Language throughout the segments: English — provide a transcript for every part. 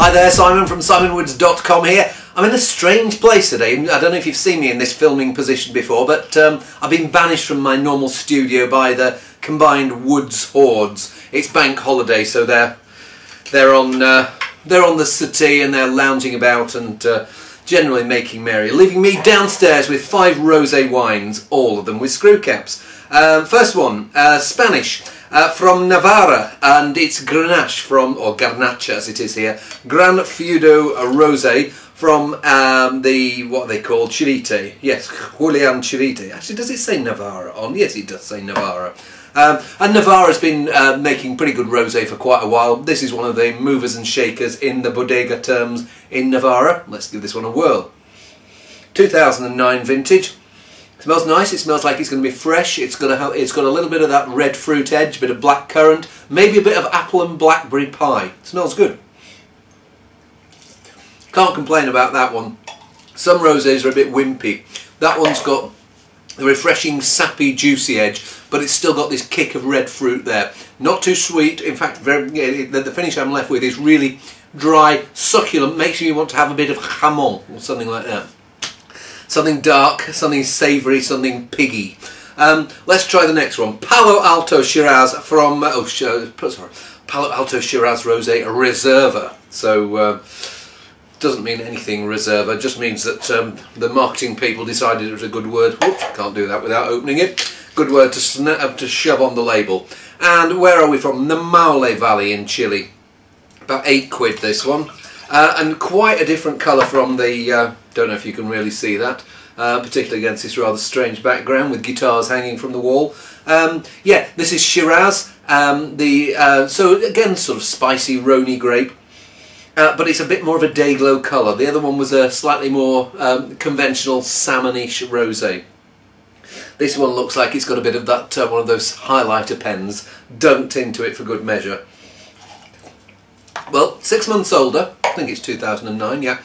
Hi there, Simon from simonwoods.com here. I'm in a strange place today. I don't know if you've seen me in this filming position before, but I've been banished from my normal studio by the combined Woods hordes. It's bank holiday, so they're on the settee and they're lounging about and generally making merry, leaving me downstairs with 5 rosé wines, all of them with screw caps. First one, Spanish. From Navarra, and it's Grenache from, or Garnacha as it is here, Gran Feudo Rosé from what they call Chivite. Yes, Julian Chivite. Actually, does it say Navarra on? Yes, it does say Navarra. And Navarra's been making pretty good rosé for quite a while. This is one of the movers and shakers in the bodega terms in Navarra. Let's give this one a whirl. 2009 vintage. Smells nice. It smells like it's going to be fresh. It's got a little bit of that red fruit edge, a bit of black currant, maybe a bit of apple and blackberry pie. It smells good. Can't complain about that one. Some rosés are a bit wimpy. That one's got the refreshing, sappy, juicy edge, but it's still got this kick of red fruit there. Not too sweet. In fact, the finish I'm left with is really dry, succulent. Makes you want to have a bit of jamon or something like that. Something dark, something savoury, something piggy. Let's try the next one. Palo Alto Shiraz from Palo Alto Shiraz Rosé Reserva. So doesn't mean anything Reserva. Just means that the marketing people decided it was a good word. Whoops, can't do that without opening it. Good word to shove on the label. And where are we from? The Maule Valley in Chile. About £8 this one. And quite a different colour from the, don't know if you can really see that, particularly against this rather strange background with guitars hanging from the wall. Yeah, this is Shiraz, so again sort of spicy Rhône grape, but it's a bit more of a day-glow colour. The other one was a slightly more conventional salmonish rosé. This one looks like it's got a bit of that, one of those highlighter pens dunked into it for good measure. Well, 6 months older, I think it's 2009, yeah.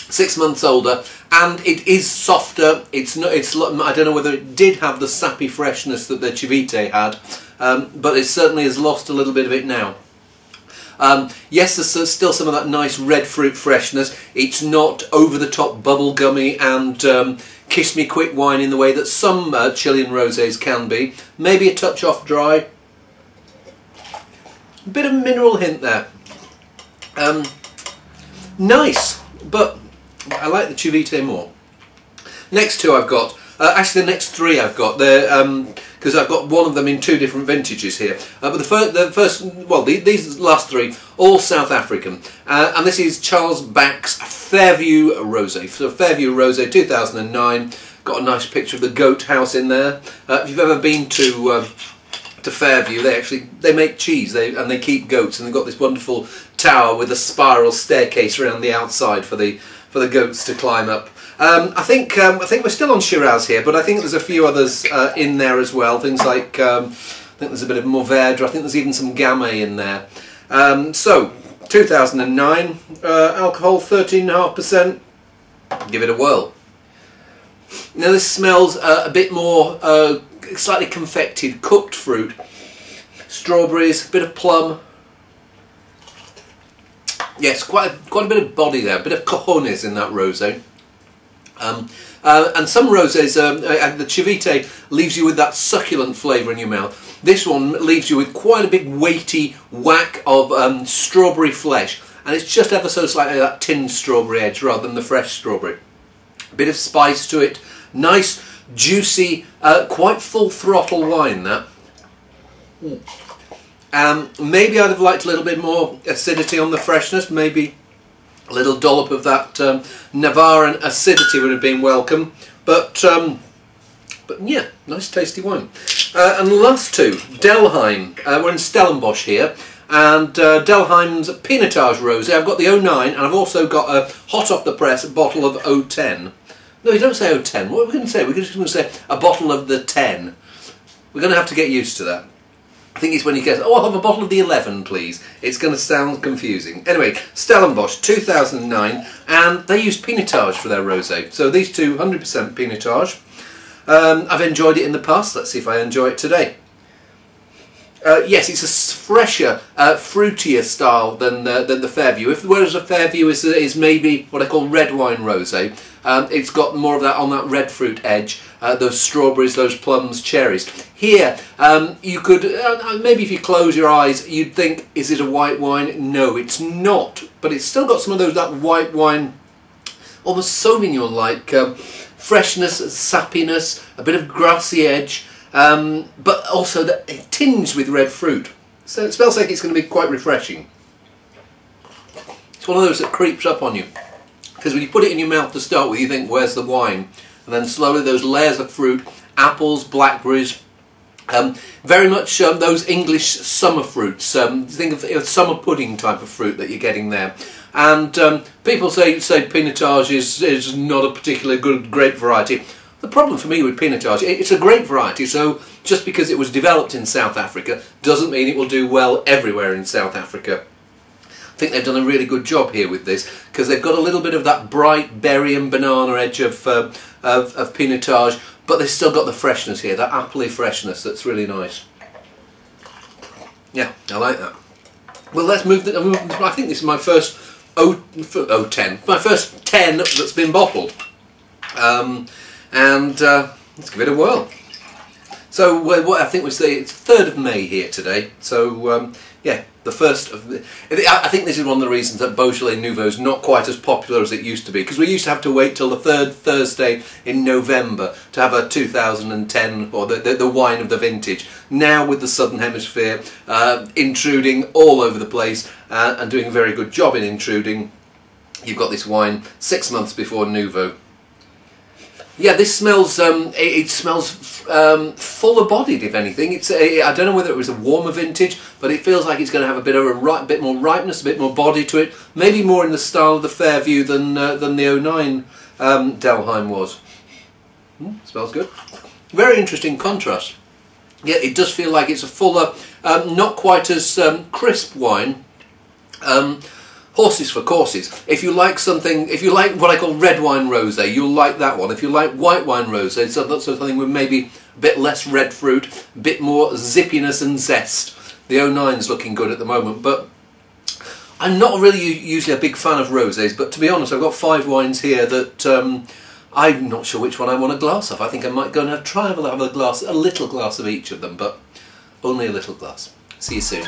6 months older, and it is softer. It's not. I don't know whether it did have the sappy freshness that the Chivite had, but it certainly has lost a little bit of it now. Yes, there's still some of that nice red fruit freshness. It's not over the top bubblegummy and kiss me quick wine in the way that some Chilean rosés can be. Maybe a touch off dry. A bit of mineral hint there. Nice, but I like the Chivite more. Next two I've got, actually the next three I've got, because I've got one of them in 2 different vintages here. But the first, well, these last 3, all South African, and this is Charles Back's Fairview Rosé. So Fairview Rosé 2009. Got a nice picture of the goat house in there. If you've ever been to Fairview, they make cheese and they keep goats, and they've got this wonderful tower with a spiral staircase around the outside for the goats to climb up. I think we're still on Shiraz here, but I think there's a few others in there as well. Things like I think there's a bit of Mourvèdre. I think there's even some Gamay in there. So 2009, alcohol 13.5%. Give it a whirl. Now this smells a bit more slightly confected, cooked fruit, strawberries, a bit of plum. Yes, quite a bit of body there, a bit of cojones in that rosé. And some rosés, the Chivite leaves you with that succulent flavour in your mouth. This one leaves you with quite a big weighty whack of strawberry flesh, and it's just ever so slightly that tinned strawberry edge rather than the fresh strawberry. A bit of spice to it, nice, juicy, quite full throttle wine that. Maybe I'd have liked a little bit more acidity on the freshness, maybe a little dollop of that Navarran acidity would have been welcome, but yeah, nice tasty wine. And the last two, Delheim. We're in Stellenbosch here, and Delheim's Pinotage Rosé. I've got the 09, and I've also got a hot off the press bottle of 010. No, you don't say 010. What are we going to say? We're just going to say a bottle of the 10. We're going to have to get used to that. I think it's when you get, oh, I'll have a bottle of the 11, please. It's going to sound confusing. Anyway, Stellenbosch, 2009, and they use Pinotage for their rosé. So these two, 100% Pinotage. I've enjoyed it in the past. Let's see if I enjoy it today. Yes, it's a fresher, fruitier style than the Fairview. Whereas a Fairview is maybe what I call red wine rosé. It's got more of that on that red fruit edge. Those strawberries, those plums, cherries. Here, you could maybe if you close your eyes, you'd think, is it a white wine? No, it's not. But it's still got some of that white wine, almost Sauvignon-like freshness, sappiness, a bit of grassy edge. But also tinged with red fruit. So it smells like it's going to be quite refreshing. It's one of those that creeps up on you. Because when you put it in your mouth to start with, you think, where's the wine? And then slowly those layers of fruit, apples, blackberries, very much those English summer fruits. Think of a summer pudding type of fruit that you're getting there. And people say Pinotage is not a particularly good grape variety. The problem for me with Pinotage, it's a great variety, so just because it was developed in South Africa doesn't mean it will do well everywhere in South Africa. I think they've done a really good job here with this, because they've got a little bit of that bright berry and banana edge of Pinotage, but they've still got the freshness here, that appley freshness that's really nice. Yeah, I like that. Well, let's move. I think this is my first my first 10 that's been bottled. And let's give it a whirl. So what I think we say, it's 3rd of May here today. So yeah, the first of the, I think this is one of the reasons that Beaujolais Nouveau is not quite as popular as it used to be, because we used to have to wait till the 3rd Thursday in November to have a 2010 or the wine of the vintage. Now with the Southern Hemisphere intruding all over the place and doing a very good job in intruding, you've got this wine 6 months before Nouveau. Yeah, this smells. It smells fuller-bodied, if anything. I don't know whether it was a warmer vintage, but it feels like it's going to have a bit more ripeness, a bit more body to it. Maybe more in the style of the Fairview than the 09 Delheim was. Smells good. Very interesting contrast. Yeah, it does feel like it's a fuller, not quite as crisp wine. Horses for courses. If you like something, if you like what I call red wine rosé, you'll like that one. If you like white wine rosé, so that's something with maybe a bit less red fruit, a bit more zippiness and zest. The 09's looking good at the moment, but I'm not really usually a big fan of rosés, but to be honest, I've got 5 wines here that I'm not sure which one I want a glass of. I think I might go and have a little glass of each of them, but only a little glass. See you soon.